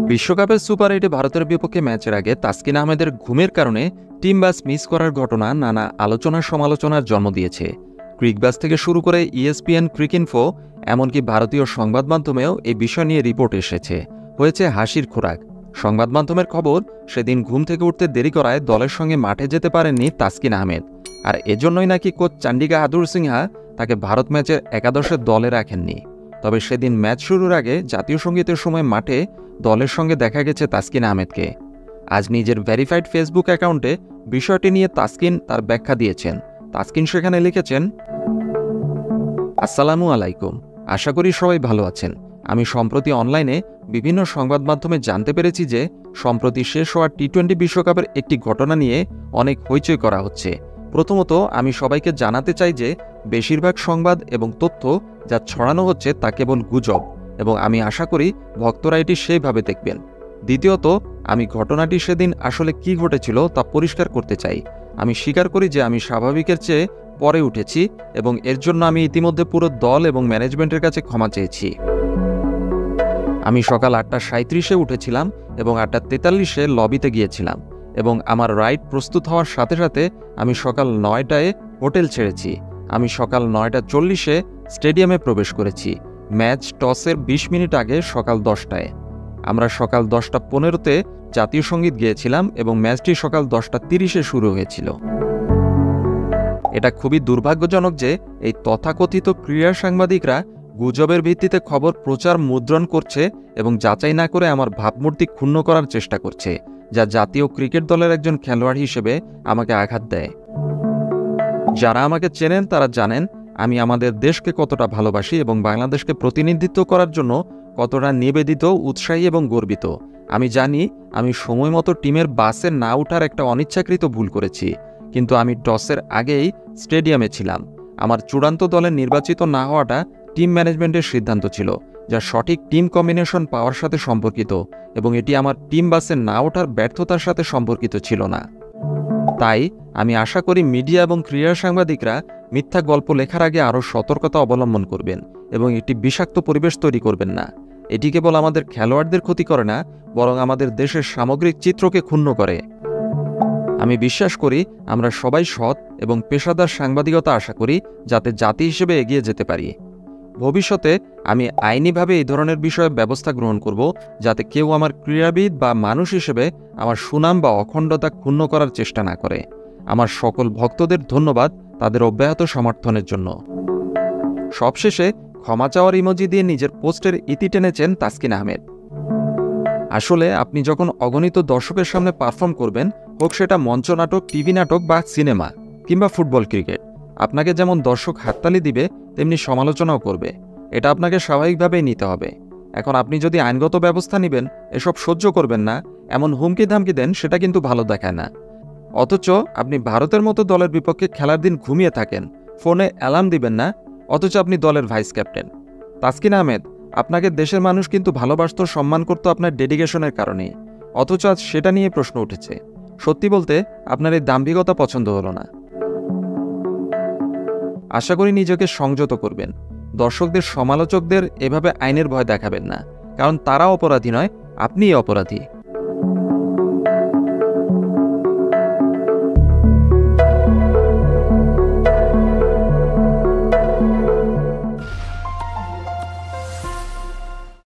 বিশ্বকাপের সুপার 8-এ ভারতের বিপক্ষে ম্যাচের আগে তাসকিন আহমেদের ঘুমের কারণে টিম বাস মিস করার ঘটনা নানা আলোচনা সমালোচনার জন্ম দিয়েছে। ক্রিকবাস থেকে শুরু করে ESPN ক্রিকইনফো, এমনকি ভারতীয় সংবাদ মাধ্যমেও এই বিষয় নিয়ে রিপোর্ট এসেছে। হয়েছে হাসির খোরাক। সংবাদ মাধ্যমের খবর, সেদিন ঘুম থেকে উঠতে দেরি করায় দলের সঙ্গে মাঠে যেতে পারেননি তাসকিন আহমেদ, আর এজন্যই নাকি কোচ চান্ডিকা হাথুর সিংহা তাকে ভারত ম্যাচের একাদশের দলে রাখেননি। তবে সেদিন ম্যাচ শুরুর আগে জাতীয় সঙ্গীতের সময় মাঠে দলের সঙ্গে দেখা গেছে তাসকিন আহমেদকে। আজ নিজের ভেরিফাইড ফেসবুক অ্যাকাউন্টে বিষয়টি নিয়ে তাসকিন তার ব্যাখ্যা দিয়েছেন। তাসকিন সেখানে লিখেছেন, আসসালামু আলাইকুম, আশা করি সবাই ভালো আছেন। আমি সম্প্রতি অনলাইনে বিভিন্ন সংবাদ মাধ্যমে জানতে পেরেছি যে সম্প্রতি শেষ হওয়া টি-20 বিশ্বকাপের একটি ঘটনা নিয়ে অনেক হইচই করা হচ্ছে। প্রথমত আমি সবাইকে জানাতে চাই যে বেশিরভাগ সংবাদ এবং তথ্য যা ছড়ানো হচ্ছে তা কেবল গুজব, এবং আমি আশা করি ভক্তরা এটি সেইভাবে দেখবেন। দ্বিতীয়ত, আমি ঘটনাটি সেদিন আসলে কি ঘটেছিল তা পরিষ্কার করতে চাই। আমি স্বীকার করি যে আমি স্বাভাবিকের চেয়ে পরে উঠেছি, এবং এর জন্য আমি ইতিমধ্যে পুরো দল এবং ম্যানেজমেন্টের কাছে ক্ষমা চেয়েছি। আমি সকাল 8:37-এ উঠেছিলাম এবং 8:43-এ লবিতে গিয়েছিলাম, এবং আমার রাইড প্রস্তুত হওয়ার সাথে সাথে আমি সকাল 9টায় হোটেল ছেড়েছি। আমি সকাল 9:40-এ স্টেডিয়ামে প্রবেশ করেছি। ম্যাচ টসের 20 মিনিট আগে সকাল 10টায়। আমরা সকাল 10:15-তে জাতীয় সঙ্গীত গেয়েছিলাম এবং ম্যাচটি সকাল 10:30-এ শুরু হয়েছিল। এটা খুবই দুর্ভাগ্যজনক যে এই তথাকথিত ক্রীড়া সাংবাদিকরা গুজবের ভিত্তিতে খবর প্রচার মুদ্রণ করছে এবং যাচাই না করে আমার ভাবমূর্তি ক্ষুণ্ণ করার চেষ্টা করছে, যা জাতীয় ক্রিকেট দলের একজন খেলোয়াড় হিসেবে আমাকে আঘাত দেয়। যারা আমাকে চেনেন তারা জানেন আমি আমাদের দেশকে কতটা ভালোবাসি এবং বাংলাদেশকে প্রতিনিধিত্ব করার জন্য কতটা নিবেদিত, উৎসাহী এবং গর্বিত। আমি জানি আমি সময়মতো টিমের বাসে না ওঠার একটা অনিচ্ছাকৃত ভুল করেছি, কিন্তু আমি টসের আগেই স্টেডিয়ামে ছিলাম। আমার চূড়ান্ত দলে নির্বাচিত না হওয়াটা টিম ম্যানেজমেন্টের সিদ্ধান্ত ছিল, যা সঠিক টিম কম্বিনেশন পাওয়ার সাথে সম্পর্কিত, এবং এটি আমার টিম বাসে না ওঠার ব্যর্থতার সাথে সম্পর্কিত ছিল না। তাই আমি আশা করি মিডিয়া এবং ক্রীড়া সাংবাদিকরা মিথ্যা গল্প লেখার আগে আরও সতর্কতা অবলম্বন করবেন এবং একটি বিষাক্ত পরিবেশ তৈরি করবেন না। এটি কেবল আমাদের খেলোয়াড়দের ক্ষতি করে না, বরং আমাদের দেশের সামগ্রিক চিত্রকে ক্ষুণ্ণ করে। আমি বিশ্বাস করি আমরা সবাই সৎ এবং পেশাদার সাংবাদিকতা আশা করি, যাতে জাতি হিসেবে এগিয়ে যেতে পারি। ভবিষ্যতে আমি আইনিভাবে এই ধরনের বিষয়ে ব্যবস্থা গ্রহণ করব, যাতে কেউ আমার ক্রীড়াবিদ বা মানুষ হিসেবে আমার সুনাম বা অখণ্ডতা ক্ষুণ্ণ করার চেষ্টা না করে। আমার সকল ভক্তদের ধন্যবাদ তাদের অব্যাহত সমর্থনের জন্য। সবশেষে ক্ষমা চাওয়ার ইমোজি দিয়ে নিজের পোস্টের ইতি টেনেছেন তাসকিন আহমেদ। আসলে আপনি যখন অগণিত দর্শকের সামনে পারফর্ম করবেন, হোক সেটা মঞ্চনাটক, টিভি নাটক বা সিনেমা কিংবা ফুটবল ক্রিকেট, আপনাকে যেমন দর্শক হাততালি দিবে তেমনি সমালোচনাও করবে। এটা আপনাকে স্বাভাবিকভাবেই নিতে হবে। এখন আপনি যদি আইনগত ব্যবস্থা নেবেন, এসব সহ্য করবেন না, এমন হুমকি ধামকি দেন, সেটা কিন্তু ভালো দেখায় না। অথচ আপনি ভারতের মতো দলের বিপক্ষে খেলার দিন ঘুমিয়ে থাকেন, ফোনে অ্যালার্ম দিবেন না, অথচ আপনি দলের ভাইস ক্যাপ্টেন। তাসকিন আহমেদ, আপনাকে দেশের মানুষ কিন্তু ভালোবাসত, সম্মান করত আপনার ডেডিকেশনের কারণে, অথচ আজ সেটা নিয়ে প্রশ্ন উঠেছে। সত্যি বলতে আপনার এই দাম্ভিকতা পছন্দ হলো না। আশা করি নিজেকে সংযত করবেন। দর্শকদের, সমালোচকদের এভাবে আইনের ভয় দেখাবেন না, কারণ তারা অপরাধী নয়, আপনিই অপরাধী।